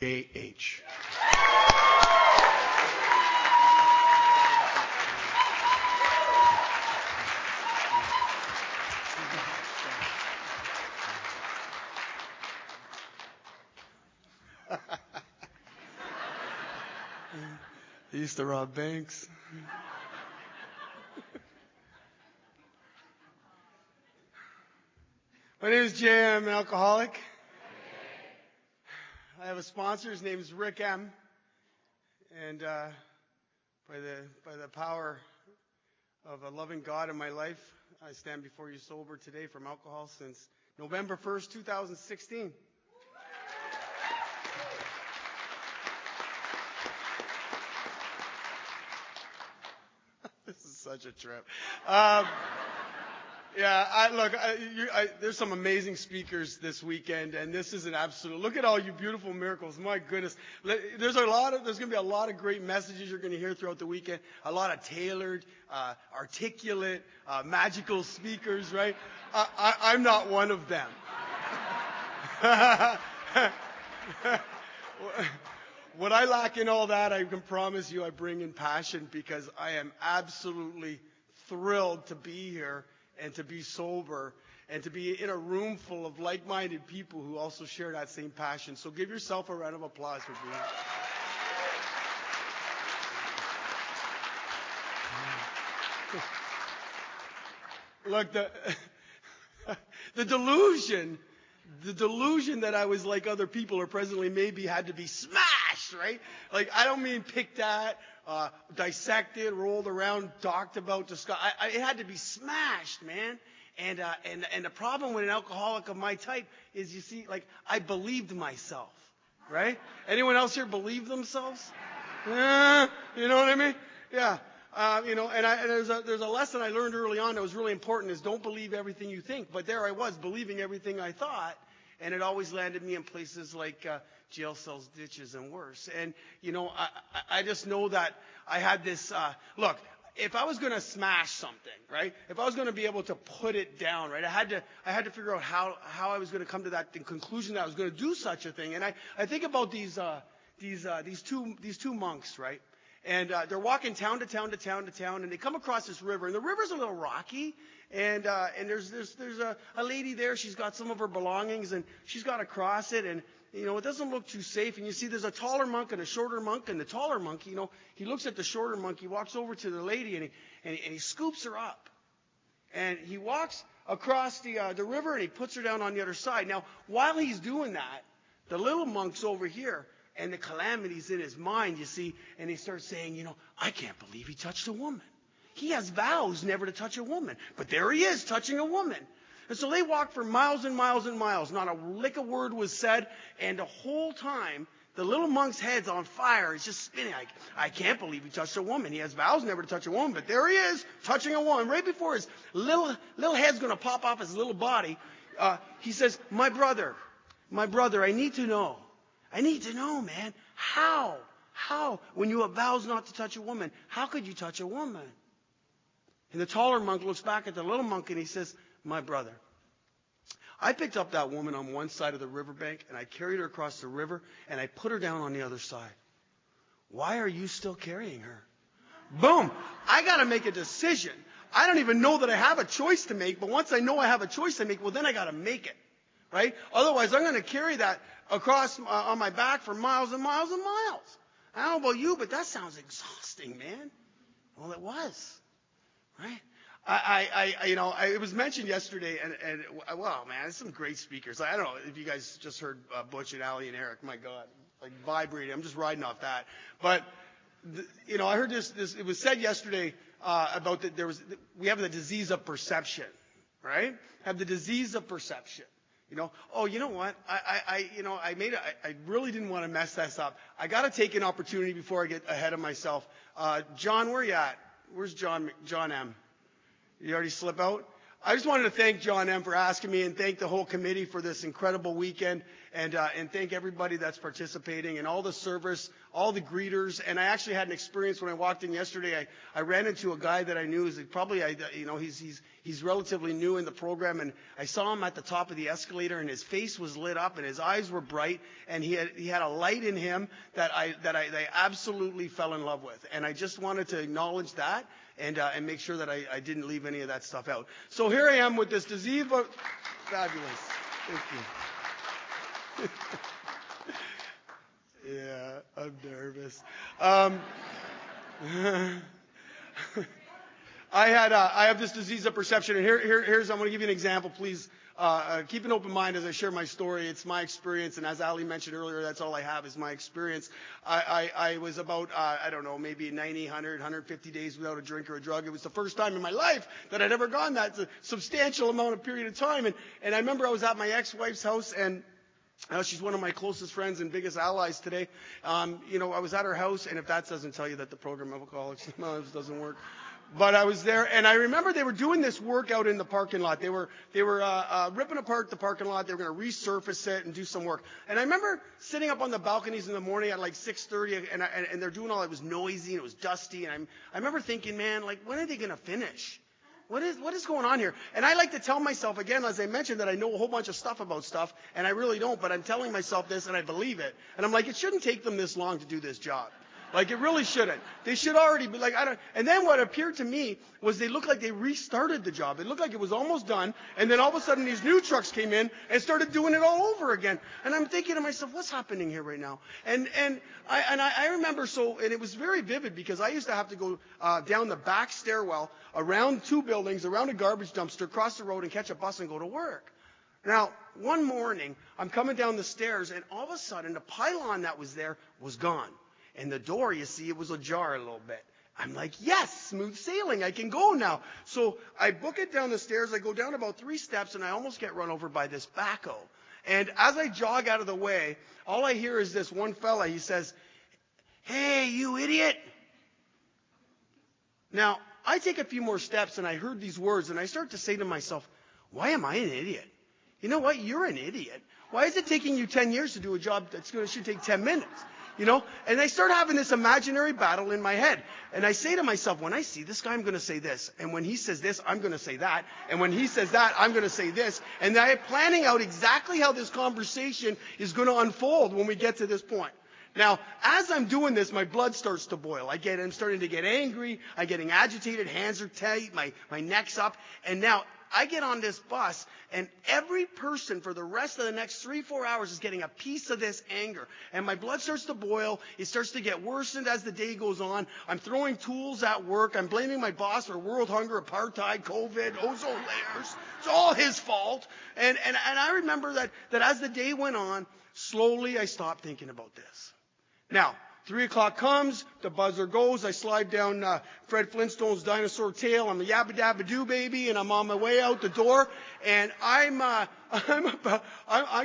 A-H. He used to rob banks. My name is Jay. I'm an alcoholic. I have a sponsor. His name is Rick M. And by the power of a loving God in my life, I stand before you sober today from alcohol since November 1st, 2016. This is such a trip. There's some amazing speakers this weekend, and this is an absolute. Look at all you beautiful miracles. My goodness, there's going to be a lot of great messages you're going to hear throughout the weekend. A lot of tailored, articulate, magical speakers. Right? I'm not one of them. What I lack in all that, I can promise you I bring in passion, because I am absolutely thrilled to be here and to be sober and to be in a room full of like-minded people who also share that same passion. So give yourself a round of applause for being here. Look, the delusion that I was like other people, or presently maybe, had to be smashed, right? Like, I don't mean picked at, dissected, rolled around, talked about, discussed. It had to be smashed, man. And the problem with an alcoholic of my type is, you see, like, I believed myself, right? Anyone else here believe themselves? You know what I mean? Yeah. And there's a lesson I learned early on that was really important, is don't believe everything you think. But there I was, believing everything I thought, and it always landed me in places like jail cells, ditches, and worse. And, I just know that I had this, look, if I was going to smash something, right, if I was going to be able to put it down, right, I had to figure out how I was going to come to the conclusion that I was going to do such a thing. And I think about these two monks, right? And they're walking town to town to town to town, and they come across this river. And the river's a little rocky, and there's a lady there. She's got some of her belongings, and she's got to cross it, and it doesn't look too safe. And you see, there's a taller monk and a shorter monk, and the taller monk, he looks at the shorter monk. He walks over to the lady, and he scoops her up, and he walks across the river, and he puts her down on the other side. Now, while he's doing that, the little monk's over here. And the calamity's in his mind, you see, and he starts saying, I can't believe he touched a woman. He has vows never to touch a woman, but there he is touching a woman. And so they walked for miles and miles and miles. Not a lick of word was said, and the whole time, the little monk's head's on fire. He's just spinning. I can't believe he touched a woman. He has vows never to touch a woman, but there he is touching a woman. Right before his little head's going to pop off his little body, he says, my brother, I need to know. I need to know, man, how, when you have vows not to touch a woman, how could you touch a woman? And the taller monk looks back at the little monk and he says, my brother, I picked up that woman on one side of the riverbank and I carried her across the river and I put her down on the other side. Why are you still carrying her? Boom. I got to make a decision. I don't even know that I have a choice to make, but once I know I have a choice to make, well, then I got to make it. Right? Otherwise, I'm going to carry that across on my back for miles and miles and miles. I don't know about you, but that sounds exhausting, man. Well, it was. Right? It was mentioned yesterday, and wow, man, there's some great speakers. I don't know if you guys just heard Butch and Ali and Eric. My God, like vibrating. I'm just riding off that. But, I heard this, it was said yesterday about that we have the disease of perception, right? Have the disease of perception. Oh, you know what? I really didn't want to mess this up. I got to take an opportunity before I get ahead of myself. John, where you at? Where's John M? You already slip out? I just wanted to thank John M for asking me and thank the whole committee for this incredible weekend. and thank everybody that's participating and all the service, all the greeters. And I actually had an experience when I walked in yesterday. I ran into a guy that I knew. He's relatively new in the program, and I saw him at the top of the escalator, and his face was lit up, and his eyes were bright, and he had a light in him that I absolutely fell in love with. And I just wanted to acknowledge that and make sure that I didn't leave any of that stuff out. So here I am with this disease. Fabulous. Thank you. Yeah, I'm nervous. I have this disease of perception, and here's I'm going to give you an example. Please keep an open mind as I share my story. It's my experience, and as Ali mentioned earlier, that's all I have is my experience. I was about, I don't know, maybe 90, 100, 150 days without a drink or a drug. It was the first time in my life that I'd ever gone that substantial amount of period of time. And I remember I was at my ex-wife's house, and she's one of my closest friends and biggest allies today. I was at her house, and if that doesn't tell you that the program of Alcoholics Anonymous doesn't work. But I was there, and I remember they were doing this work out in the parking lot. They were ripping apart the parking lot. They were going to resurface it and do some work. And I remember sitting up on the balconies in the morning at like 6:30, and they're doing all. It was noisy and it was dusty. And I remember thinking, man, like when are they going to finish? What is going on here? And I like to tell myself, again, as I mentioned, that I know a whole bunch of stuff about stuff, and I really don't, but I'm telling myself this, and I believe it. And I'm like, it shouldn't take them this long to do this job. Like, it really shouldn't. They should already be like, and then what appeared to me was they looked like they restarted the job. It looked like it was almost done, and then all of a sudden these new trucks came in and started doing it all over again. And I'm thinking to myself, what's happening here right now? And I remember, and it was very vivid because I used to have to go down the back stairwell, around 2 buildings, around a garbage dumpster, cross the road and catch a bus and go to work. Now, one morning, I'm coming down the stairs, and all of a sudden the pylon that was there was gone. And the door, you see, it was ajar a little bit. I'm like, yes, smooth sailing. I can go now. So I book it down the stairs. I go down about 3 steps, and I almost get run over by this backhoe. And as I jog out of the way, all I hear is this one fella. He says, "Hey, you idiot." Now, I take a few more steps, and I heard these words, and I start to say to myself, why am I an idiot? You know what? You're an idiot. Why is it taking you 10 years to do a job that should take 10 minutes? And I start having this imaginary battle in my head. And I say to myself, when I see this guy, I'm going to say this. And when he says this, I'm going to say that. And when he says that, I'm going to say this. And I'm planning out exactly how this conversation is going to unfold when we get to this point. Now, as I'm doing this, my blood starts to boil. I'm starting to get angry. I'm getting agitated. Hands are tight. My neck's up. And now I get on this bus, and every person for the rest of the next 3-4 hours is getting a piece of this anger. And my blood starts to boil. It starts to get worsened as the day goes on. I'm throwing tools at work. I'm blaming my boss for world hunger, apartheid, COVID, ozone layers. It's all his fault. And I remember that as the day went on, slowly I stopped thinking about this. Now, 3 o'clock comes, the buzzer goes, I slide down Fred Flintstone's dinosaur tail, I'm a yabba dabba doo baby, and I'm on my way out the door, and I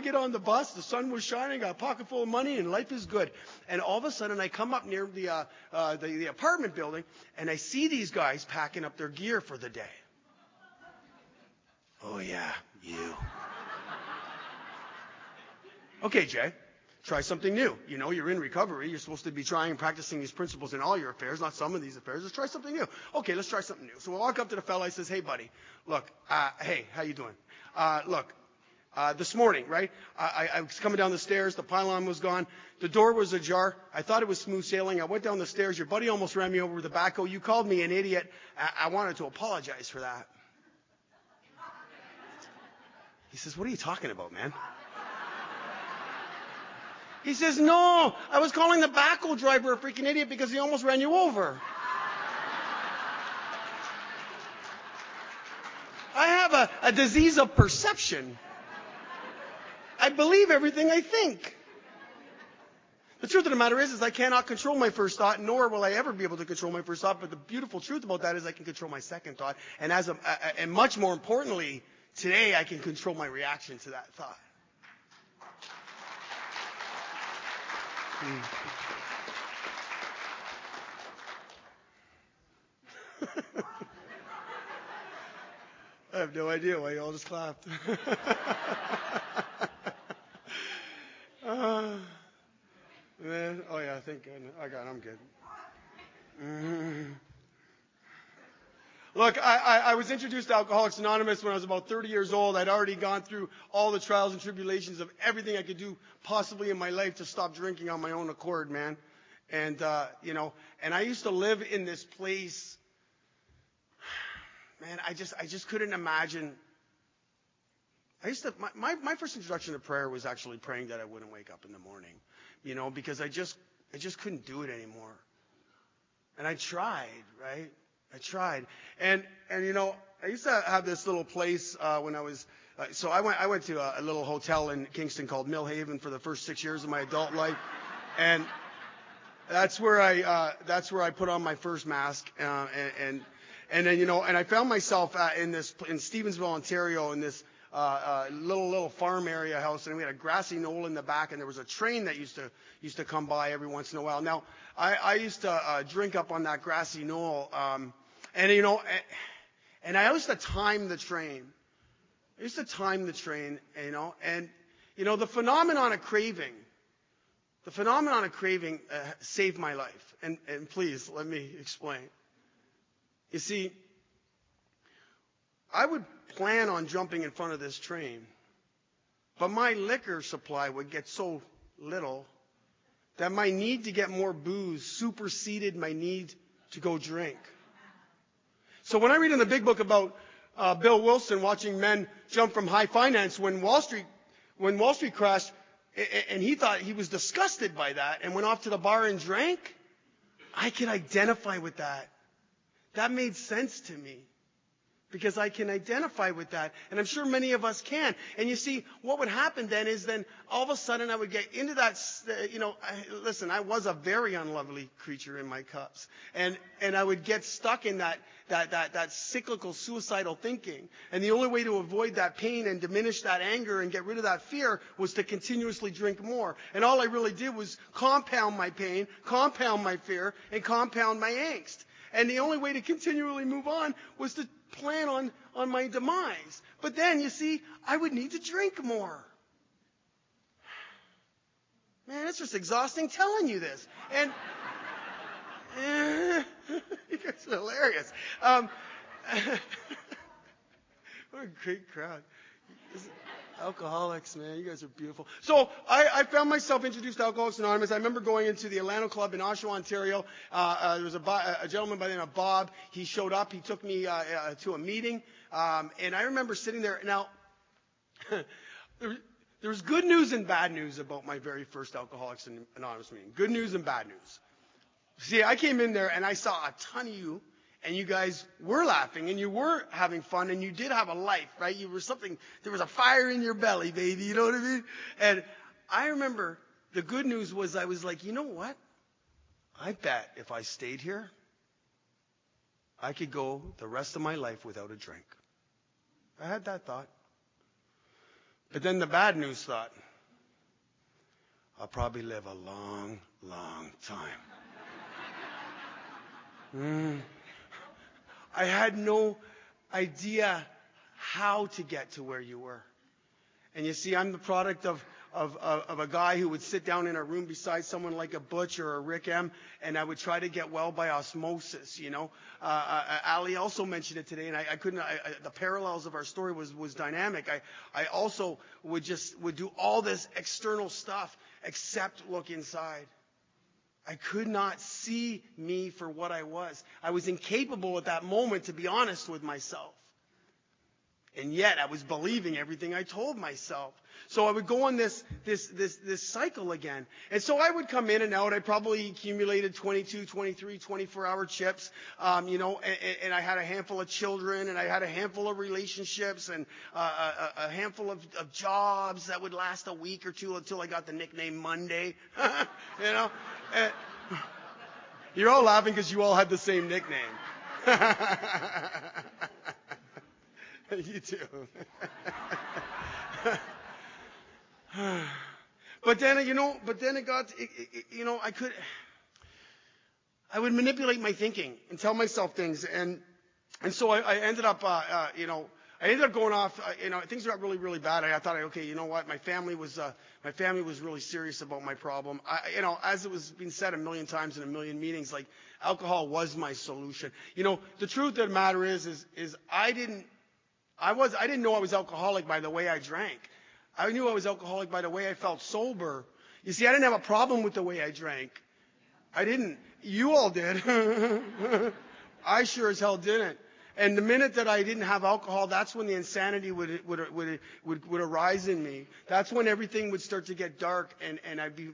get on the bus, the sun was shining, got a pocket full of money, and life is good. And all of a sudden, I come up near the apartment building, and I see these guys packing up their gear for the day. Oh yeah, you. Okay, Jay. Try something new. You're in recovery. You're supposed to be trying and practicing these principles in all your affairs, not some of these affairs. Let's try something new. Okay, let's try something new. So I walk up to the fella. I says, "Hey, buddy, look, hey, how you doing? This morning, right? I was coming down the stairs. The pylon was gone. The door was ajar. I thought it was smooth sailing. I went down the stairs. Your buddy almost ran me over with the backhoe. You called me an idiot. I wanted to apologize for that." He says, "What are you talking about, man?" He says, "No, I was calling the backhoe driver a freaking idiot because he almost ran you over." I have a disease of perception. I believe everything I think. The truth of the matter is I cannot control my first thought, nor will I ever be able to control my first thought. But the beautiful truth about that is I can control my second thought. And and much more importantly, today I can control my reaction to that thought. I have no idea why you all just clapped. Man, oh yeah, thank goodness. I'm good. Look, I was introduced to Alcoholics Anonymous when I was about 30 years old. I'd already gone through all the trials and tribulations of everything I could do possibly in my life to stop drinking on my own accord, man. And, and I used to live in this place. Man, I just couldn't imagine. My first introduction to prayer was actually praying that I wouldn't wake up in the morning, because I just couldn't do it anymore. And I tried, right? I tried. And I used to have this little place when I was, so I went to a little hotel in Kingston called Millhaven for the first 6 years of my adult life. And that's where I put on my first mask. And then, and I found myself in Stevensville, Ontario, in this little farm area house, and we had a grassy knoll in the back, and there was a train that used to come by every once in a while. Now, I used to drink up on that grassy knoll, and I used to time the train. And the phenomenon of craving saved my life. And please let me explain. You see, I would plan on jumping in front of this train, but my liquor supply would get so little that my need to get more booze superseded my need to go drink. So when I read in the big book about Bill Wilson watching men jump from high finance when Wall Street crashed, and he thought he was disgusted by that and went off to the bar and drank, I could identify with that. That made sense to me. Because I can identify with that, and I'm sure many of us can. And you see, what would happen then is all of a sudden I would get into that, listen, I was a very unlovely creature in my cups. And I would get stuck in that cyclical suicidal thinking. And the only way to avoid that pain and diminish that anger and get rid of that fear was to continuously drink more. And all I really did was compound my pain, compound my fear, and compound my angst. And the only way to continually move on was to plan on my demise. But then, you see, I would need to drink more. Man, it's just exhausting telling you this. And you guys are hilarious. What a great crowd. Alcoholics, man, you guys are beautiful. So I found myself introduced to Alcoholics Anonymous. I remember going into the Atlantic Club in Oshawa, Ontario. There was a gentleman by the name of Bob. He showed up. He took me to a meeting. And I remember sitting there. Now, there was good news and bad news about my very first Alcoholics Anonymous meeting. Good news and bad news. See, I came in there and I saw a ton of you. And you guys were laughing, and you were having fun, and you did have a life, right? There was a fire in your belly, baby, you know what I mean? And I remember the good news was I was like, you know what? I bet if I stayed here, I could go the rest of my life without a drink. I had that thought. But then the bad news thought, I'll probably live a long, long time. I had no idea how to get to where you were. And you see, I'm the product of a guy who would sit down in a room beside someone like a Butch or a Rick M, and I would try to get well by osmosis, Ali also mentioned it today, and I couldn't, the parallels of our story was dynamic. I also would do all this external stuff except look inside. I could not see me for what I was. I was incapable at that moment to be honest with myself. And yet I was believing everything I told myself. So I would go on this cycle again. And so I would come in and out. I probably accumulated 22, 23, 24-hour chips, and I had a handful of children, and I had a handful of relationships, and a handful of jobs that would last a week or two until I got the nickname Monday, And you're all laughing because you all had the same nickname. You too. But then it got, I would manipulate my thinking and tell myself things. And so I ended up, I ended up going off, things got really, really bad. I thought, okay, you know what? My family was really serious about my problem. As it was being said a million times in a million meetings, like, alcohol was my solution. The truth of the matter is I didn't know I was alcoholic by the way I drank. I knew I was alcoholic by the way I felt sober. You see, I didn't have a problem with the way I drank. I didn't. You all did. I sure as hell didn't. And the minute that I didn't have alcohol, that's when the insanity would arise in me. That's when everything would start to get dark, and I'd be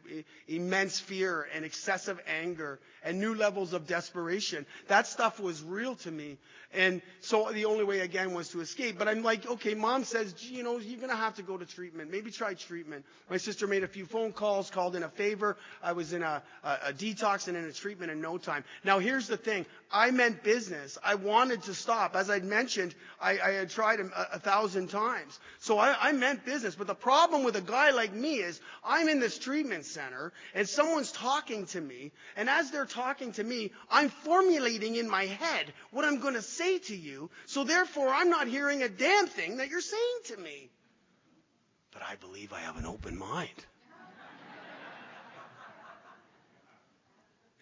immense fear and excessive anger and new levels of desperation. That stuff was real to me. And so the only way, again, was to escape. But I'm like, okay, Mom says, you're going to have to go to treatment. Maybe try treatment. My sister made a few phone calls, called in a favor. I was in a detox and in a treatment in no time. Now, here's the thing. I meant business. I wanted to stop. As I'd mentioned, I had tried 1,000 times. So I meant business. But the problem with a guy like me is I'm in this treatment center, and someone's talking to me. And as they're talking to me, I'm formulating in my head what I'm going to say to you. So therefore, I'm not hearing a damn thing that you're saying to me. But I believe I have an open mind.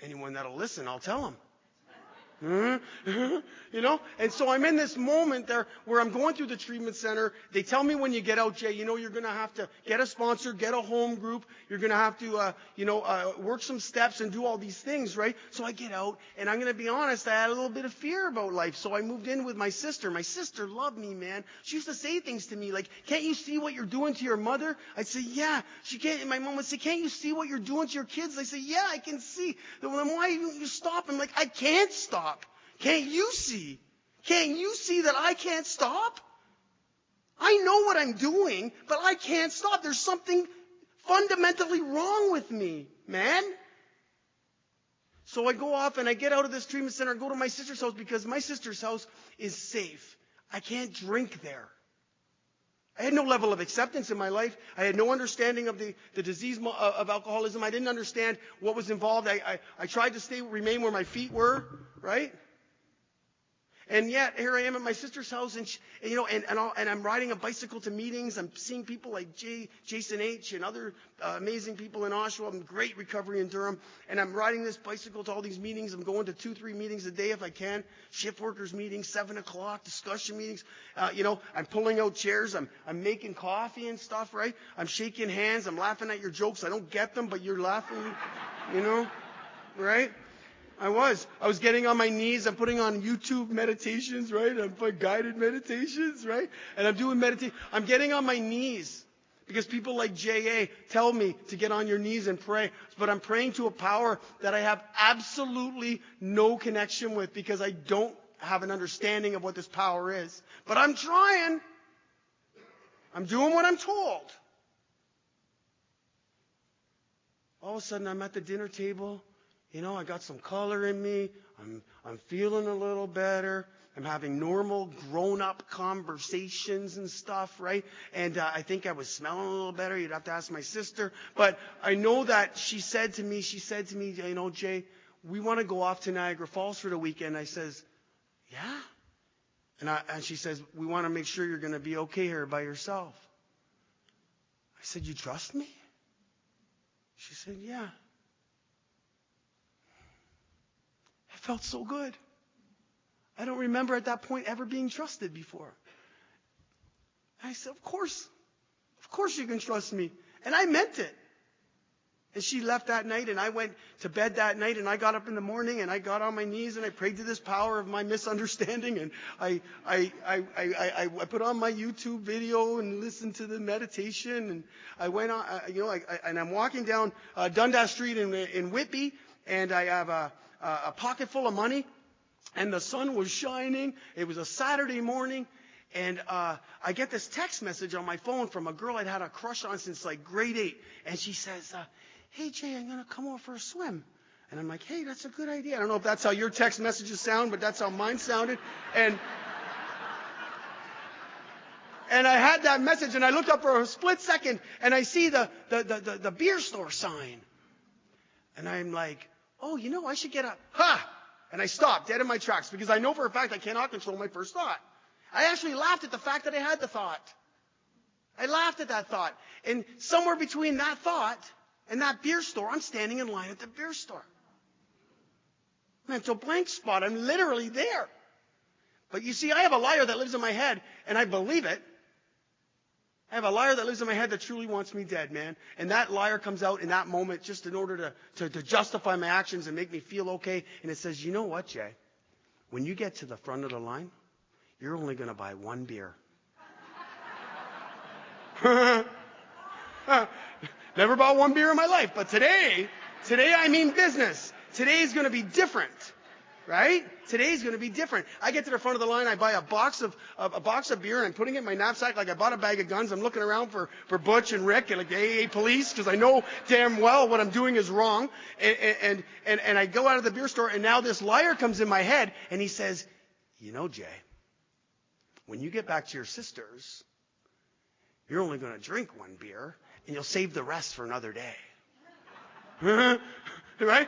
Anyone that'll listen, I'll tell them. And so I'm in this moment there where I'm going through the treatment center. They tell me when you get out, Jay, you're going to have to get a sponsor, get a home group. You're going to have to, work some steps and do all these things, right? So I get out, and I'm going to be honest, I had a little bit of fear about life. So I moved in with my sister. My sister loved me, man. She used to say things to me like, can't you see what you're doing to your mother? I'd say, yeah. And my mom would say, can't you see what you're doing to your kids? I say, yeah, I can see. Then why don't you stop? I'm like, I can't stop. Can't you see? Can't you see that I can't stop? I know what I'm doing, but I can't stop. There's something fundamentally wrong with me, man. So I go off and I get out of this treatment center and go to my sister's house because my sister's house is safe. I can't drink there. I had no level of acceptance in my life. I had no understanding of the disease of alcoholism. I didn't understand what was involved. I tried to remain where my feet were, right? And yet, here I am at my sister's house, and I'm riding a bicycle to meetings. I'm seeing people like Jason H. and other amazing people in Oshawa. I'm in great recovery in Durham. And I'm riding this bicycle to all these meetings. I'm going to 2-3 meetings a day if I can. Shift workers meetings, 7 o'clock, discussion meetings. I'm pulling out chairs. I'm making coffee and stuff, right? I'm shaking hands. I'm laughing at your jokes. I don't get them, but you're laughing, right? I was getting on my knees. I'm putting on YouTube meditations, right? I'm putting guided meditations, right? And I'm doing meditation. I'm getting on my knees because people like J.A. tell me to get on your knees and pray. But I'm praying to a power that I have absolutely no connection with because I don't have an understanding of what this power is. But I'm trying. I'm doing what I'm told. All of a sudden, I'm at the dinner table. I got some color in me. I'm feeling a little better. I'm having normal grown-up conversations and stuff, right? And I think I was smelling a little better. You'd have to ask my sister. But I know that she said to me, Jay, we want to go off to Niagara Falls for the weekend. I says, yeah. And she says, we want to make sure you're going to be okay here by yourself. I said, you trust me? She said, yeah. It felt so good. I don't remember at that point ever being trusted before. I said, of course you can trust me. And I meant it. And she left that night, and I went to bed that night, and I got up in the morning, and I got on my knees, and I prayed to this power of my misunderstanding, and I put on my YouTube video and listened to the meditation, and I went on, and I'm walking down Dundas Street in Whitby, and I have a pocket full of money, and the sun was shining. It was a Saturday morning, and I get this text message on my phone from a girl I'd had a crush on since like grade 8, and she says, hey, Jay, I'm going to come over for a swim. And I'm like, hey, that's a good idea. I don't know if that's how your text messages sound, but that's how mine sounded. And I had that message, and I looked up for a split second, and I see the beer store sign. And I'm like, oh, I should get a, and I stopped dead in my tracks because I know for a fact I cannot control my first thought. I actually laughed at the fact that I had the thought. I laughed at that thought. And somewhere between that thought and that beer store, I'm standing in line at the beer store. Mental blank spot. I'm literally there. But you see, I have a liar that lives in my head, and I believe it. I have a liar that lives in my head that truly wants me dead, man. And that liar comes out in that moment just in order to justify my actions and make me feel okay. And it says, you know what, Jay? When you get to the front of the line, you're only going to buy one beer. Never bought one beer in my life. But today I mean business. Today is going to be different. Right? Today's going to be different. I get to the front of the line, I buy a box of beer, and I'm putting it in my knapsack like I bought a bag of guns. I'm looking around for Butch and Rick and like the AA police because I know damn well what I'm doing is wrong. And I go out of the beer store, and now this liar comes in my head, and he says, you know, Jay, when you get back to your sister's, you're only going to drink one beer, and you'll save the rest for another day. Right?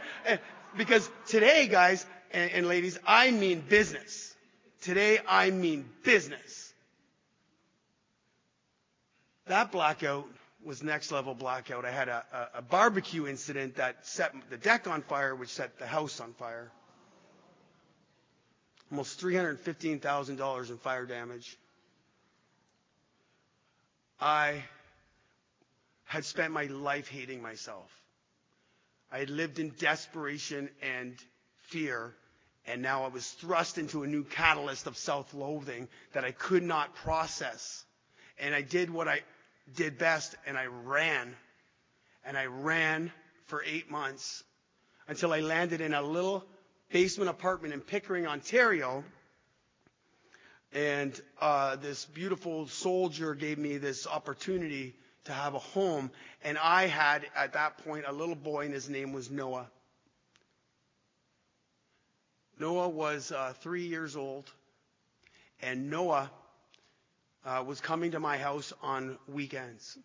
Because today, guys, and ladies, I mean business. Today, I mean business. That blackout was next level blackout. I had a barbecue incident that set the deck on fire, which set the house on fire. Almost $315,000 in fire damage. I had spent my life hating myself. I had lived in desperation and fear, and now I was thrust into a new catalyst of self-loathing that I could not process. And I did what I did best, and I ran. And I ran for 8 months until I landed in a little basement apartment in Pickering, Ontario. And this beautiful soldier gave me this opportunity to have a home. And I had, at that point, a little boy, and his name was Noah. Noah was 3 years old, and Noah was coming to my house on weekends.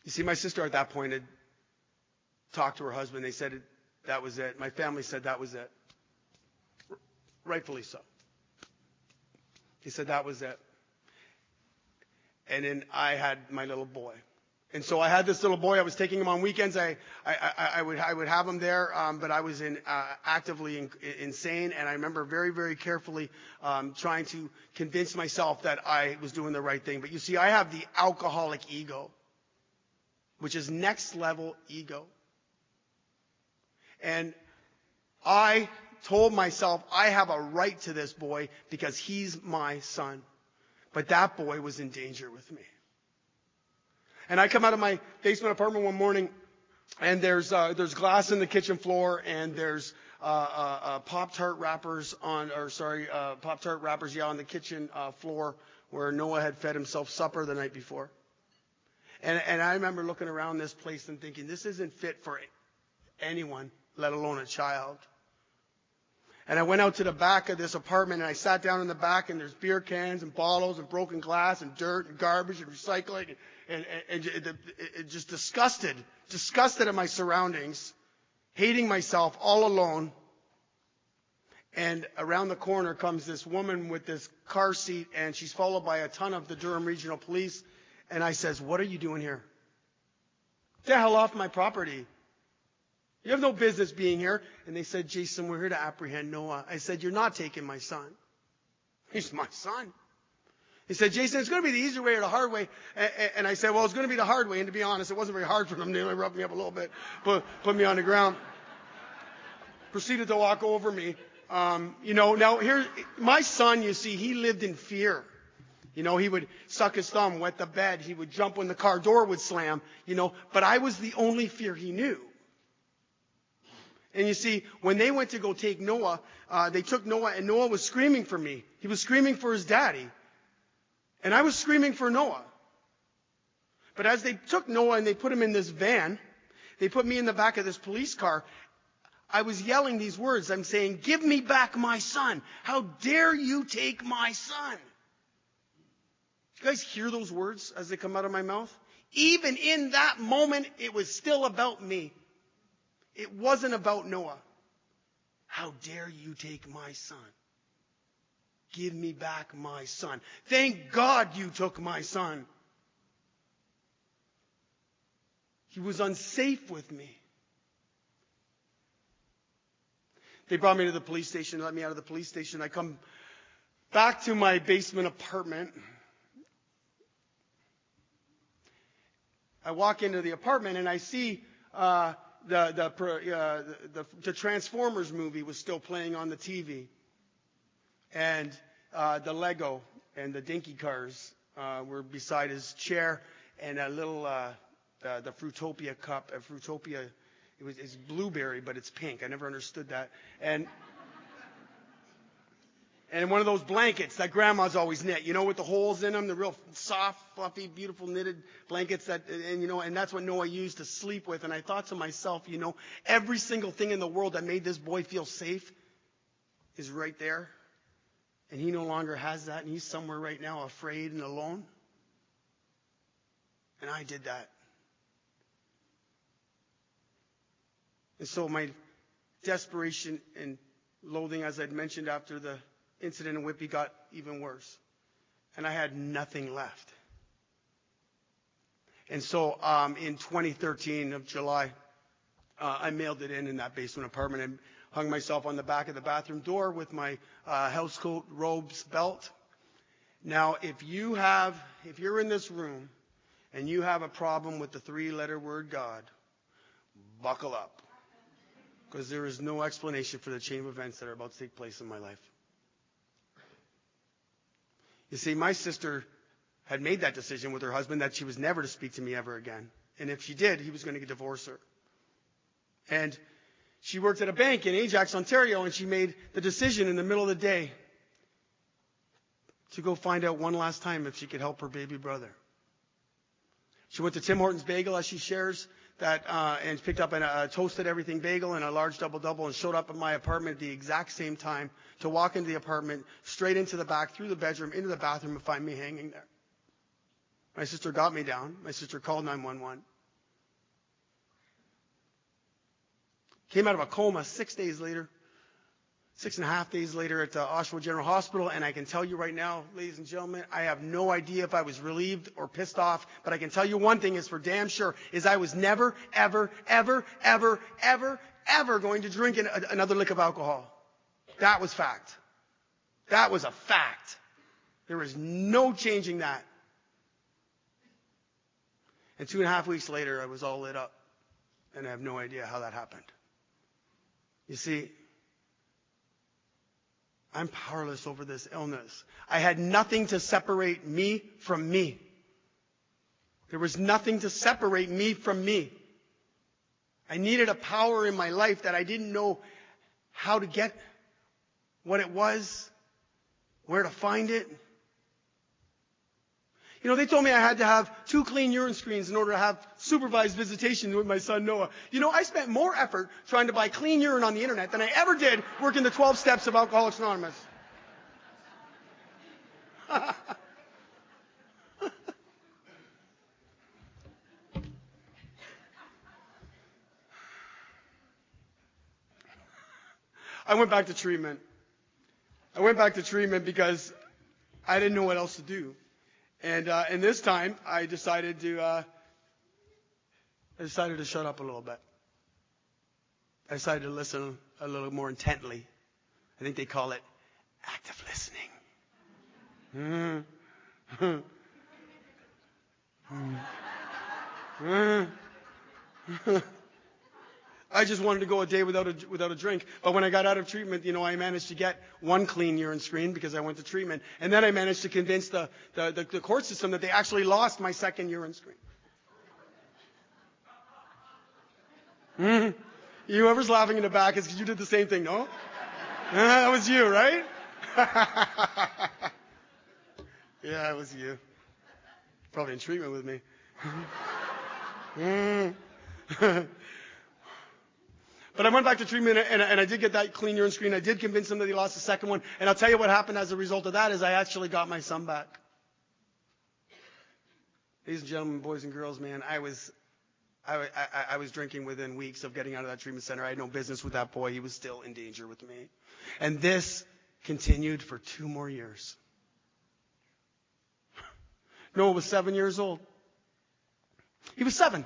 You see, my sister at that point had talked to her husband. They said that was it. My family said that was it. Rightfully so. He said that was it. And then I had my little boy. And so I had this little boy. I was taking him on weekends. I would have him there, but I was actively insane. And I remember very, very carefully trying to convince myself that I was doing the right thing. But you see, I have the alcoholic ego, which is next level ego. And I told myself I have a right to this boy because he's my son. But that boy was in danger with me. And I come out of my basement apartment one morning, and there's glass in the kitchen floor, and there's Pop-Tart wrappers on the kitchen floor where Noah had fed himself supper the night before. And I remember looking around this place and thinking, this isn't fit for anyone, let alone a child. And I went out to the back of this apartment, and I sat down in the back, and there's beer cans and bottles and broken glass and dirt and garbage and recycling and just disgusted at my surroundings, hating myself all alone. And around the corner comes this woman with this car seat, and she's followed by a ton of the Durham Regional Police. And I says, what are you doing here? Get the hell off my property. You have no business being here. And they said, Jason, we're here to apprehend Noah. I said, you're not taking my son. He's my son. He said, Jason, it's going to be the easy way or the hard way. And I said, well, it's going to be the hard way. And to be honest, it wasn't very hard for them. They only rubbed me up a little bit, put me on the ground. Proceeded to walk over me. Now here, my son, you see, he lived in fear. He would suck his thumb, wet the bed. He would jump when the car door would slam, but I was the only fear he knew. And you see, when they went to go take Noah, they took Noah, and Noah was screaming for me. He was screaming for his daddy. And I was screaming for Noah. But as they took Noah and they put him in this van, they put me in the back of this police car, I was yelling these words. I'm saying, give me back my son. How dare you take my son? Do you guys hear those words as they come out of my mouth? Even in that moment, it was still about me. It wasn't about Noah. How dare you take my son? Give me back my son. Thank God you took my son. He was unsafe with me. They brought me to the police station, let me out of the police station. I come back to my basement apartment. I walk into the apartment and I see the Transformers movie was still playing on the TV. And the Lego and the Dinky cars were beside his chair, and a little the Fruitopia cup. Fruitopia, it's blueberry, but it's pink. I never understood that. And one of those blankets that grandma's always knit, with the holes in them, the real soft, fluffy, beautiful knitted blankets and that's what Noah used to sleep with. And I thought to myself, every single thing in the world that made this boy feel safe is right there. And he no longer has that, and he's somewhere right now afraid and alone. And I did that. And so my desperation and loathing, as I'd mentioned after the incident in Whitby, got even worse. And I had nothing left. And so in 2013 of July, I mailed it in that basement apartment and hung myself on the back of the bathroom door with my housecoat, robes, belt. Now, if you're in this room and you have a problem with the 3-letter word God, buckle up. Because there is no explanation for the chain of events that are about to take place in my life. You see, my sister had made that decision with her husband that she was never to speak to me ever again. And if she did, he was going to divorce her. And she worked at a bank in Ajax, Ontario, and she made the decision in the middle of the day to go find out one last time if she could help her baby brother. She went to Tim Hortons Bagel, as she shares, and picked up a toasted everything bagel and a large double-double, and showed up at my apartment at the exact same time to walk into the apartment, straight into the back, through the bedroom, into the bathroom, and find me hanging there. My sister got me down. My sister called 911. Came out of a coma 6 days later, 6.5 days later at the Oshawa General Hospital. And I can tell you right now, ladies and gentlemen, I have no idea if I was relieved or pissed off. But I can tell you one thing is for damn sure, is I was never, ever, ever, ever, ever, ever going to drink another lick of alcohol. That was fact. That was a fact. There was no changing that. And 2.5 weeks later, I was all lit up. And I have no idea how that happened. You see, I'm powerless over this illness. I had nothing to separate me from me. There was nothing to separate me from me. I needed a power in my life that I didn't know how to get, what it was, where to find it. They told me I had to have 2 clean urine screens in order to have supervised visitation with my son Noah. I spent more effort trying to buy clean urine on the internet than I ever did working the 12 steps of Alcoholics Anonymous. I went back to treatment. I went back to treatment because I didn't know what else to do. And this time, I decided to shut up a little bit. I decided to listen a little more intently. I think they call it active listening. I just wanted to go a day without a drink. But when I got out of treatment, I managed to get 1 clean urine screen because I went to treatment. And then I managed to convince the court system that they actually lost my 2nd urine screen. Whoever's laughing in the back is because you did the same thing, no? That was you, right? Yeah, it was you. Probably in treatment with me. But I went back to treatment, and I did get that clean urine screen. I did convince them that he lost the 2nd one. And I'll tell you what happened as a result of that is I actually got my son back. Ladies and gentlemen, boys and girls, man, I was drinking within weeks of getting out of that treatment center. I had no business with that boy. He was still in danger with me. And this continued for 2 more years. Noah was 7 years old. He was 7.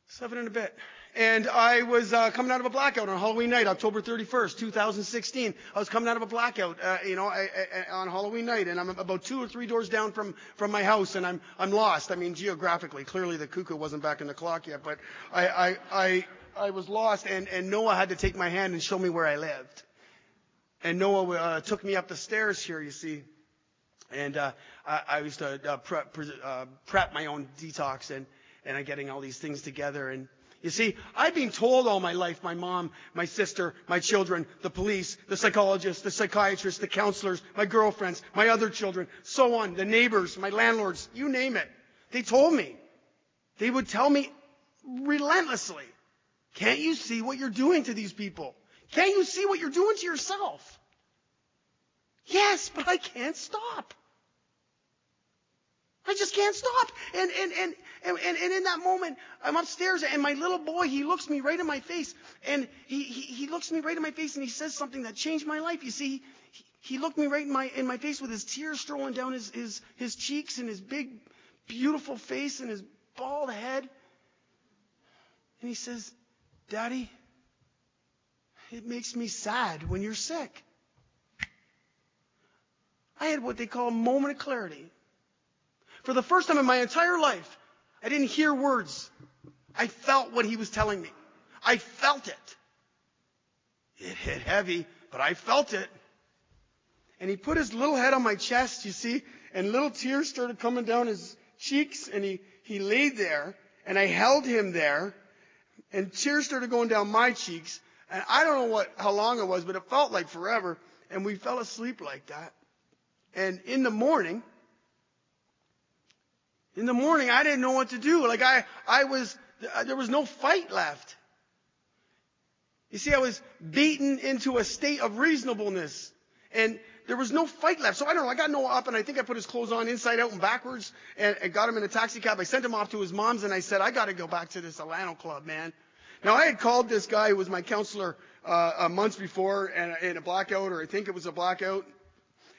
7 and a bit. And I was coming out of a blackout on Halloween night, October 31st, 2016. I was coming out of a blackout, on Halloween night, and I'm about 2 or 3 doors down from my house, and I'm lost. I mean, geographically, clearly the cuckoo wasn't back in the clock yet, but I was lost, and Noah had to take my hand and show me where I lived. And Noah took me up the stairs here, you see, and I used to prep my own detox, and I'm getting all these things together. And you see, I've been told all my life, my mom, my sister, my children, the police, the psychologists, the psychiatrists, the counselors, my girlfriends, my other children, so on, the neighbors, my landlords, you name it. They told me. They would tell me relentlessly, can't you see what you're doing to these people? Can't you see what you're doing to yourself? Yes, but I can't stop. I just can't stop. And in that moment, I'm upstairs, and my little boy, he looks me right in my face. And he looks me right in my face, and he says something that changed my life. You see, he looked me right in my face with his tears strolling down his cheeks and his big, beautiful face and his bald head. And he says, Daddy, it makes me sad when you're sick. I had what they call a moment of clarity. For the first time in my entire life, I didn't hear words. I felt what he was telling me. I felt it. It hit heavy, but I felt it. And he put his little head on my chest, you see, and little tears started coming down his cheeks, and he laid there, and I held him there, and tears started going down my cheeks. And I don't know how long it was, but it felt like forever. And we fell asleep like that. And in the morning, I didn't know what to do. Like there was no fight left. You see, I was beaten into a state of reasonableness. And there was no fight left. So I don't know, I got Noah up, and I think I put his clothes on inside out and backwards, and got him in a taxi cab. I sent him off to his mom's, and I said, I got to go back to this Alano Club, man. Now, I had called this guy who was my counselor months before in a blackout, or I think it was a blackout.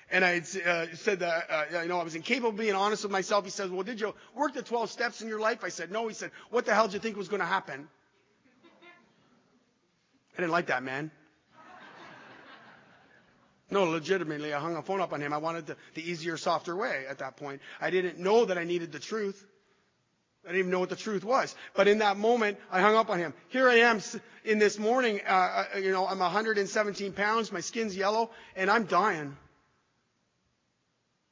And I had said that, I was incapable of being honest with myself. He says, well, did you work the 12 steps in your life? I said, no. He said, what the hell did you think was going to happen? I didn't like that, man. No, legitimately, I hung the phone up on him. I wanted the easier, softer way at that point. I didn't know that I needed the truth. I didn't even know what the truth was. But in that moment, I hung up on him. Here I am in this morning, I'm 117 pounds, my skin's yellow, and I'm dying.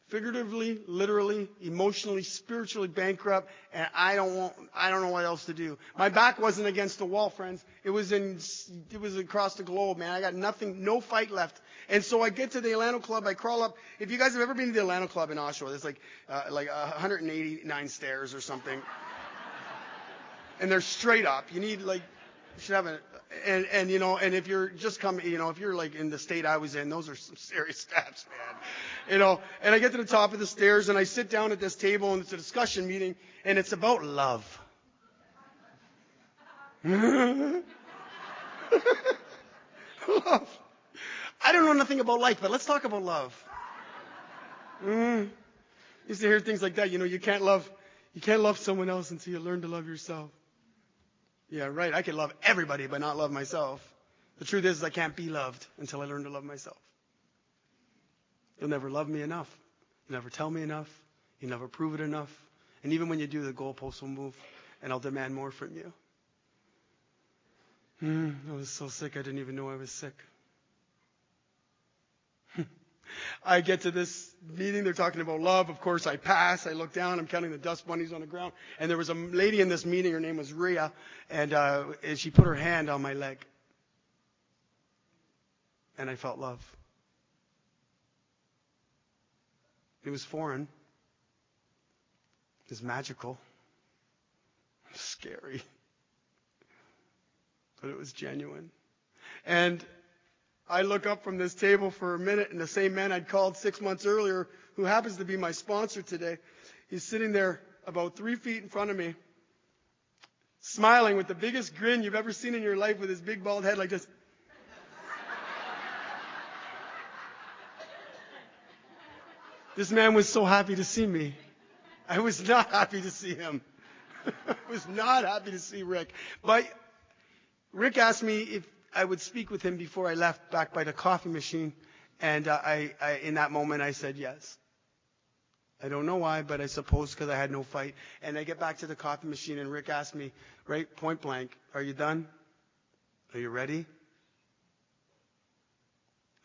Figuratively, literally, emotionally, spiritually bankrupt, and I don't know what else to do. My back wasn't against the wall, friends. It was across the globe, man. I got nothing, no fight left. And so I get to the Alano Club, I crawl up. If you guys have ever been to the Alano Club in Oshawa, there's like 189 stairs or something. And they're straight up. You should have and if you're just coming, if you're like in the state I was in, those are some serious steps, man. And I get to the top of the stairs, and I sit down at this table, and it's a discussion meeting, and it's about love. Love. I don't know nothing about life, but let's talk about love. Used to hear things like that, you can't love someone else until you learn to love yourself. Yeah, right. I can love everybody, but not love myself. The truth is I can't be loved until I learn to love myself. You'll never love me enough. You'll never tell me enough. You'll never prove it enough. And even when you do, the goalposts will move, and I'll demand more from you. I was so sick, I didn't even know I was sick. I get to this meeting, they're talking about love. Of course, I pass. I look down, I'm counting the dust bunnies on the ground. And there was a lady in this meeting, her name was Rhea, and she put her hand on my leg. And I felt love. It was foreign. It was magical. It was scary. But it was genuine. And I look up from this table for a minute, and the same man I'd called 6 months earlier, who happens to be my sponsor today, he's sitting there about 3 feet in front of me, smiling with the biggest grin you've ever seen in your life, with his big bald head like this. This man was so happy to see me. I was not happy to see him. I was not happy to see Rick. But Rick asked me if I would speak with him before I left back by the coffee machine. And I in that moment, I said yes. I don't know why, but I suppose because I had no fight. And I get back to the coffee machine, and Rick asked me, right, point blank, are you done? Are you ready?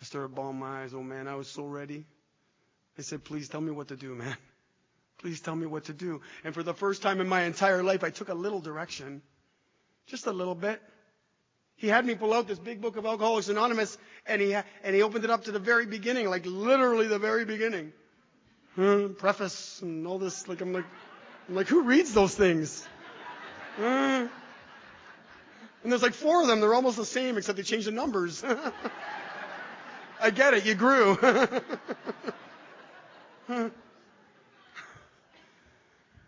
I started bawling my eyes. Oh, man, I was so ready. I said, please tell me what to do, man. Please tell me what to do. And for the first time in my entire life, I took a little direction. Just a little bit. He had me pull out this big book of Alcoholics Anonymous, and he opened it up to the very beginning, like literally the very beginning. Preface and all this. I'm like, who reads those things? And there's like 4 of them. They're almost the same, except they changed the numbers. I get it. You grew.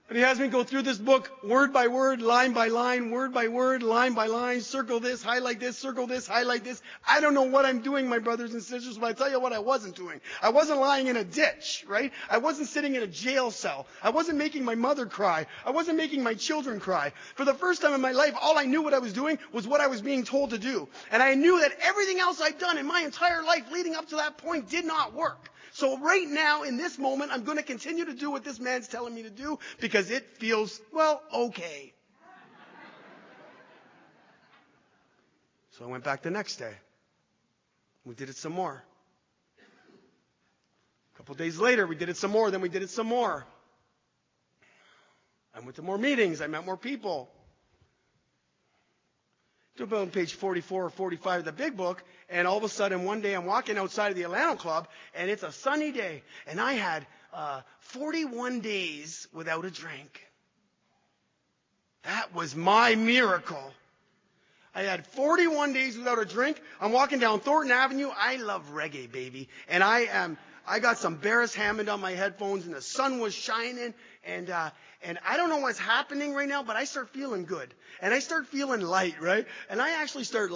And he has me go through this book word by word, line by line, word by word, line by line, circle this, highlight this, circle this, highlight this. I don't know what I'm doing, my brothers and sisters, but I tell you what I wasn't doing. I wasn't lying in a ditch, right? I wasn't sitting in a jail cell. I wasn't making my mother cry. I wasn't making my children cry. For the first time in my life, all I knew what I was doing was what I was being told to do. And I knew that everything else I'd done in my entire life leading up to that point did not work. So right now, in this moment, I'm going to continue to do what this man's telling me to do because it feels, well, okay. So I went back the next day. We did it some more. A couple days later, we did it some more. Then we did it some more. I went to more meetings. I met more people. To about page 44 or 45 of the big book, and all of a sudden one day I'm walking outside of the Atlanta Club, and it's a sunny day, and I had 41 days without a drink. That was my miracle. I had 41 days without a drink. I'm walking down Thornton Avenue. I love reggae, baby, and I got some Barris Hammond on my headphones, and the sun was shining, and I don't know what's happening right now, but I start feeling good. And I start feeling light, right? And I actually start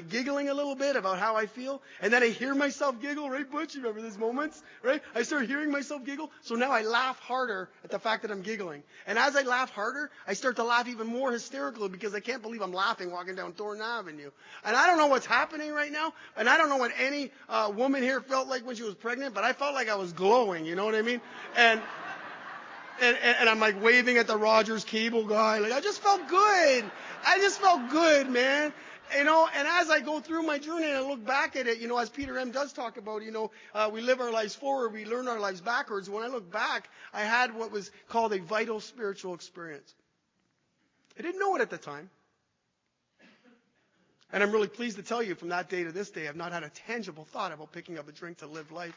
giggling a little bit about how I feel. And then I hear myself giggle, right, Butch? You remember those moments, right? I start hearing myself giggle. So now I laugh harder at the fact that I'm giggling. And as I laugh harder, I start to laugh even more hysterically because I can't believe I'm laughing walking down Thornton Avenue. And I don't know what's happening right now. And I don't know what any woman here felt like when she was pregnant, but I felt like I was glowing, you know what I mean? And I'm like waving at the Rogers cable guy. Like, I just felt good. I just felt good, man. You know, and as I go through my journey and I look back at it, you know, as Peter M. does talk about, you know, we live our lives forward, we learn our lives backwards. When I look back, I had what was called a vital spiritual experience. I didn't know it at the time. And I'm really pleased to tell you from that day to this day, I've not had a tangible thought about picking up a drink to live life.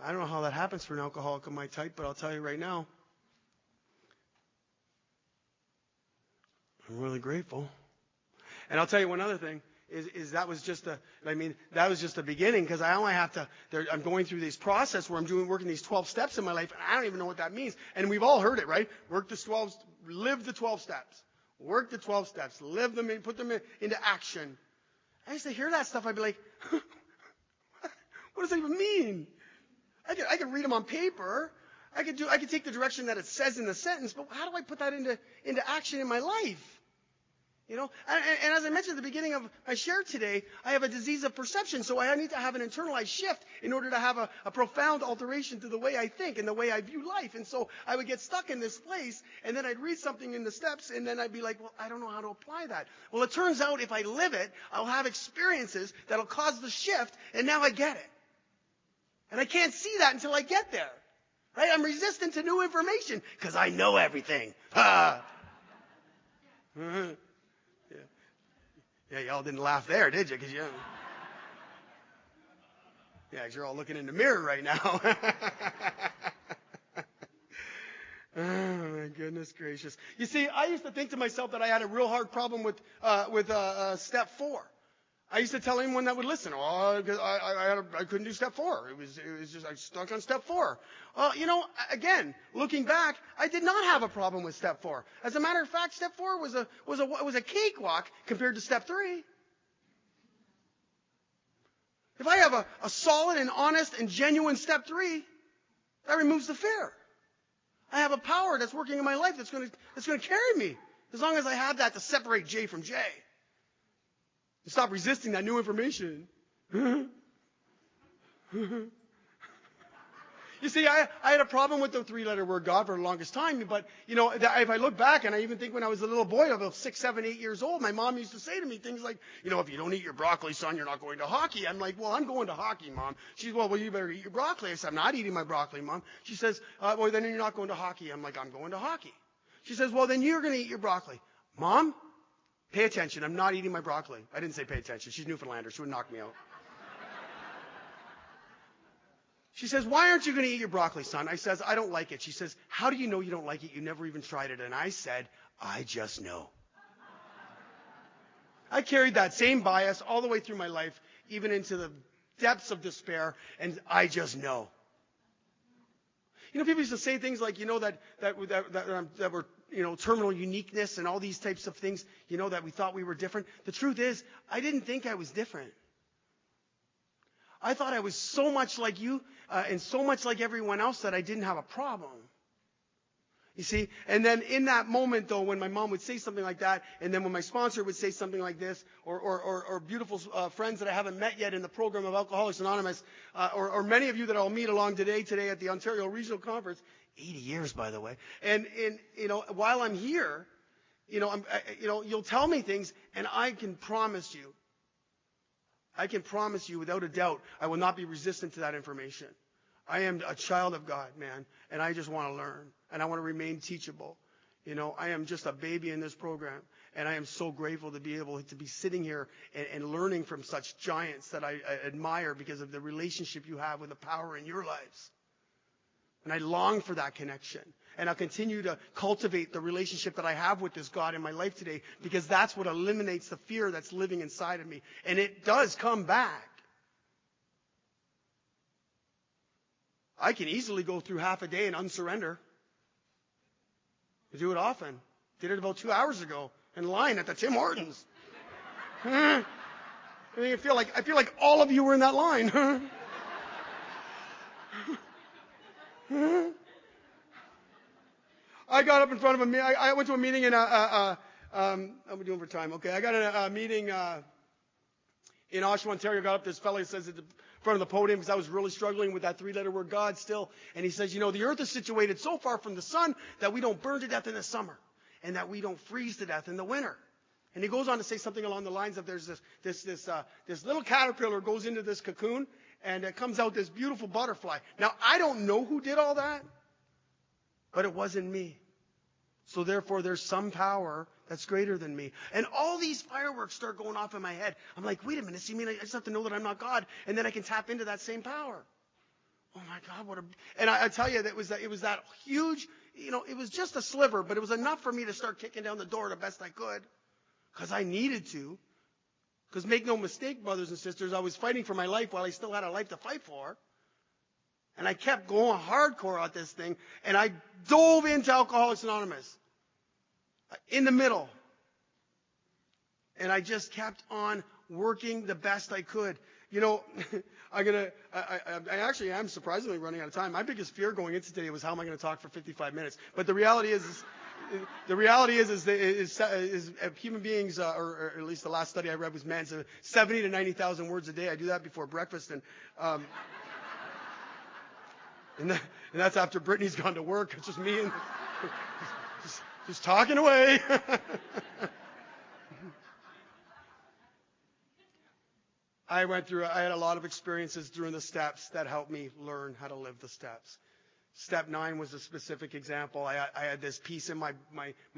I don't know how that happens for an alcoholic of my type, but I'll tell you right now, I'm really grateful. And I'll tell you one other thing, is that was just the beginning, because I only have to, I'm going through this process where I'm working these 12 steps in my life, and I don't even know what that means. And we've all heard it, right? Live the 12 steps. Work the 12 steps. Live them put them into action. I used to hear that stuff, I'd be like, what does that even mean? I could read them on paper. I could take the direction that it says in the sentence, but how do I put that into action in my life? You know, and as I mentioned at the beginning of my share today, I have a disease of perception, so I need to have an internalized shift in order to have a profound alteration to the way I think and the way I view life. And so I would get stuck in this place, and then I'd read something in the steps, and then I'd be like, well, I don't know how to apply that. Well, it turns out if I live it, I'll have experiences that'll cause the shift, and now I get it. And I can't see that until I get there. Right? I'm resistant to new information because I know everything. Yeah, y'all didn't laugh there, did you? Because you're all looking in the mirror right now. Oh, my goodness gracious. You see, I used to think to myself that I had a real hard problem with step 4. I used to tell anyone that would listen, I couldn't do step 4. It was just, I stuck on step 4. Again, looking back, I did not have a problem with step 4. As a matter of fact, step 4 was a cakewalk compared to step 3. If I have a solid and honest and genuine step 3, that removes the fear. I have a power that's working in my life that's going to carry me, as long as I have that to separate J from J. And stop resisting that new information. You see, I had a problem with the 3-letter word God for the longest time, but, if I look back, and I even think when I was a little boy, about 6, 7, 8 years old, my mom used to say to me things like, if you don't eat your broccoli, son, you're not going to hockey. I'm like, well, I'm going to hockey, Mom. She's, well, you better eat your broccoli. I said, I'm not eating my broccoli, Mom. She says, well, then you're not going to hockey. I'm like, I'm going to hockey. She says, well, then you're going to eat your broccoli. Mom, pay attention. I'm not eating my broccoli. I didn't say pay attention. She's Newfoundlander. She would knock me out. She says, why aren't you going to eat your broccoli, son? I says, I don't like it. She says, how do you know you don't like it? You never even tried it. And I said, I just know. I carried that same bias all the way through my life, even into the depths of despair, and I just know. People used to say things like, that were, terminal uniqueness and all these types of things, that we thought we were different. The truth is, I didn't think I was different. I thought I was so much like you and so much like everyone else that I didn't have a problem. You see? And then in that moment, though, when my mom would say something like that, and then when my sponsor would say something like this, or beautiful friends that I haven't met yet in the program of Alcoholics Anonymous, or many of you that I'll meet along today at the Ontario Regional Conference, 80 years, by the way. And while I'm here, you'll tell me things, and I can promise you without a doubt, I will not be resistant to that information. I am a child of God, man, and I just want to learn, and I want to remain teachable. I am just a baby in this program, and I am so grateful to be able to be sitting here and learning from such giants that I admire because of the relationship you have with the power in your lives. And I long for that connection. And I'll continue to cultivate the relationship that I have with this God in my life today, because that's what eliminates the fear that's living inside of me. And it does come back. I can easily go through half a day and unsurrender. I do it often. Did it about 2 hours ago in line at the Tim Hortons. I feel like all of you were in that line. I got up in front of I went to a meeting in how are we doing for time? Okay, I got a meeting in Oshawa, Ontario. Got up, this fellow says at the front of the podium, because I was really struggling with that 3-letter word God still, and he says, the earth is situated so far from the sun that we don't burn to death in the summer, and that we don't freeze to death in the winter. And he goes on to say something along the lines of there's this little caterpillar goes into this cocoon, and it comes out this beautiful butterfly. Now, I don't know who did all that, but it wasn't me. So therefore, there's some power that's greater than me. And all these fireworks start going off in my head. I'm like, wait a minute, you mean I just have to know that I'm not God, and then I can tap into that same power? Oh my God, and I tell you, it was that huge, it was just a sliver, but it was enough for me to start kicking down the door the best I could, because I needed to. Because make no mistake, brothers and sisters, I was fighting for my life while I still had a life to fight for. And I kept going hardcore at this thing, and I dove into Alcoholics Anonymous in the middle. And I just kept on working the best I could. I actually am surprisingly running out of time. My biggest fear going into today was, how am I going to talk for 55 minutes? But the reality is human beings, or at least the last study I read was man's 70 to 90,000 words a day. I do that before breakfast, and that's after Brittany's gone to work. It's just me and just talking away. I had a lot of experiences during the steps that helped me learn how to live the steps. Step 9 was a specific example. I had this piece in my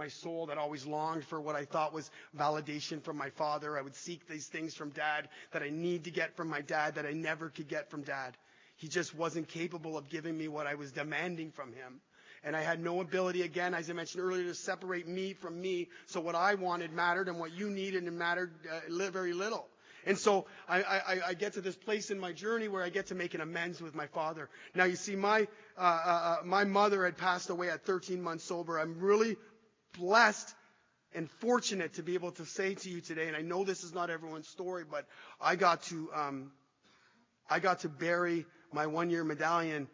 soul that always longed for what I thought was validation from my father. I would seek these things from Dad that I need to get from my dad that I never could get from Dad. He just wasn't capable of giving me what I was demanding from him. And I had no ability, again, as I mentioned earlier, to separate me from me. So what I wanted mattered, and what you needed mattered very little. And so I get to this place in my journey where I get to make an amends with my father. Now, you see, my mother had passed away at 13 months sober. I'm really blessed and fortunate to be able to say to you today, and I know this is not everyone's story, but I got to bury my one-year medallion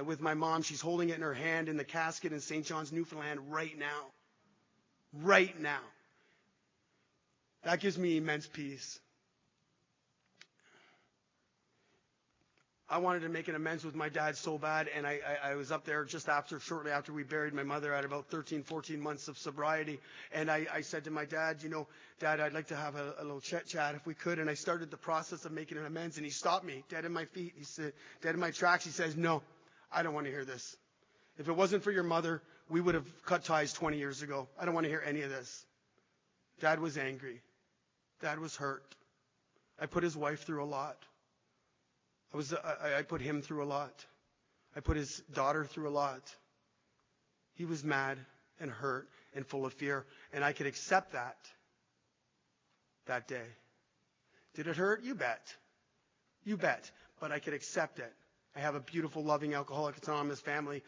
with my mom. She's holding it in her hand in the casket in St. John's, Newfoundland right now. Right now. That gives me immense peace. I wanted to make an amends with my dad so bad, and I was up there shortly after we buried my mother at about 13, 14 months of sobriety, and I said to my dad, Dad, I'd like to have a little chit-chat if we could, and I started the process of making an amends, and he stopped me, dead in my feet. He said, dead in my tracks. He says, no, I don't want to hear this. If it wasn't for your mother, we would have cut ties 20 years ago. I don't want to hear any of this. Dad was angry. Dad was hurt. I put his wife through a lot. I put him through a lot. I put his daughter through a lot. He was mad and hurt and full of fear, and I could accept that day. Did it hurt? You bet. You bet. But I could accept it. I have a beautiful, loving Alcoholics Anonymous family,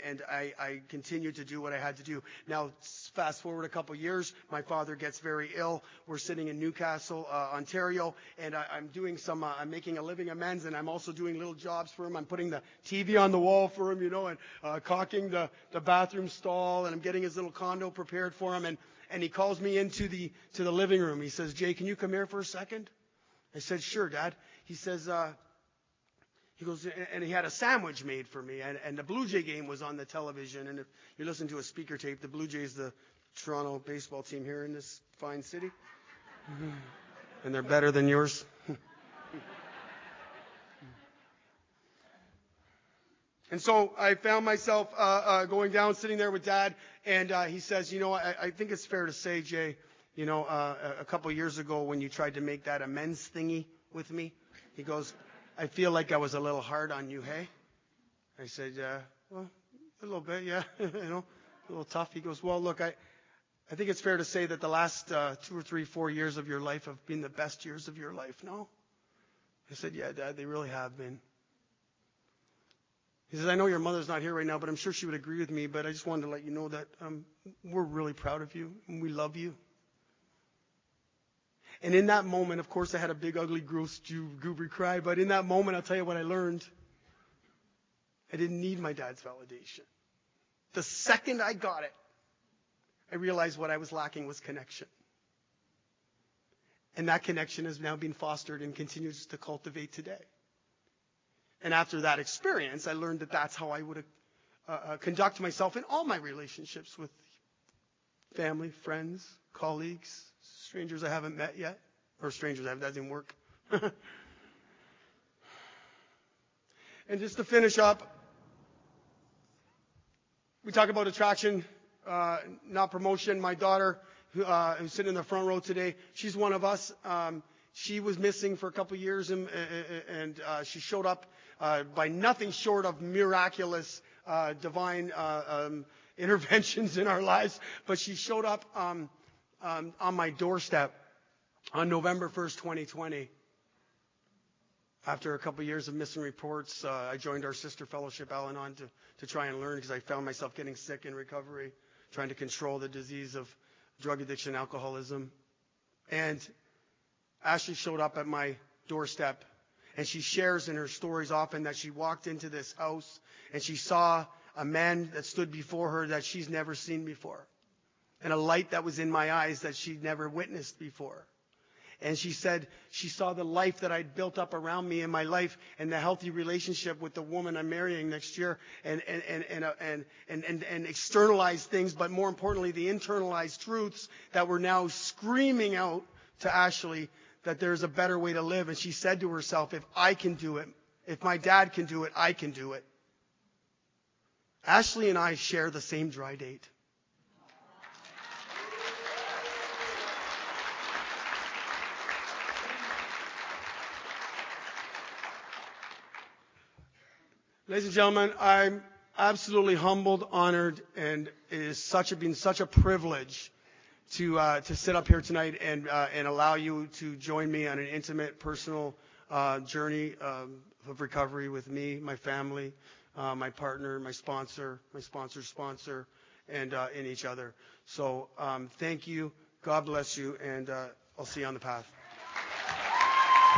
and I continued to do what I had to do. Now, fast forward a couple years, my father gets very ill. We're sitting in Newcastle, Ontario, and I'm making a living amends, and I'm also doing little jobs for him. I'm putting the TV on the wall for him, and caulking the bathroom stall, and I'm getting his little condo prepared for him, and he calls me into the living room. He says, Jay, can you come here for a second? I said, sure, Dad. He says, he goes, and he had a sandwich made for me, and the Blue Jay game was on the television. And if you listen to a speaker tape, the Blue Jays, the Toronto baseball team here in this fine city, and they're better than yours. And so I found myself going down, sitting there with Dad, and he says, I think it's fair to say, Jay, a couple years ago when you tried to make that amends thingy with me, he goes, I feel like I was a little hard on you, hey? I said, well, a little bit, yeah, a little tough. He goes, well, look, I think it's fair to say that the last 2 or 3, 4 years of your life have been the best years of your life, no? I said, yeah, Dad, they really have been. He says, I know your mother's not here right now, but I'm sure she would agree with me, but I just wanted to let you know that we're really proud of you, and we love you. And in that moment, of course, I had a big, ugly, gross, goobery cry. But in that moment, I'll tell you what I learned. I didn't need my dad's validation. The second I got it, I realized what I was lacking was connection. And that connection has now been fostered and continues to cultivate today. And after that experience, I learned that that's how I would conduct myself in all my relationships with family, friends, colleagues, strangers I haven't met yet, or strangers that doesn't work. And just to finish up, we talk about attraction, not promotion. My daughter, who's sitting in the front row today, she's one of us. She was missing for a couple of years, and she showed up by nothing short of miraculous divine interventions in our lives. But she showed up on my doorstep on November 1st, 2020. After a couple of years of missing reports, I joined our sister fellowship, Al-Anon, to try and learn, because I found myself getting sick in recovery, trying to control the disease of drug addiction, alcoholism. And Ashley showed up at my doorstep, and she shares in her stories often that she walked into this house and she saw a man that stood before her that she's never seen before, and a light that was in my eyes that she'd never witnessed before. And she said she saw the life that I'd built up around me in my life, and the healthy relationship with the woman I'm marrying next year, and externalized things, but more importantly, the internalized truths that were now screaming out to Ashley that there's a better way to live. And she said to herself, if I can do it, if my dad can do it, I can do it. Ashley and I share the same dry date. Ladies and gentlemen, I'm absolutely humbled, honored, and it is been such a privilege to sit up here tonight and allow you to join me on an intimate, personal journey of recovery with me, my family, my partner, my sponsor, my sponsor's sponsor, and in each other. So thank you. God bless you, and I'll see you on the path.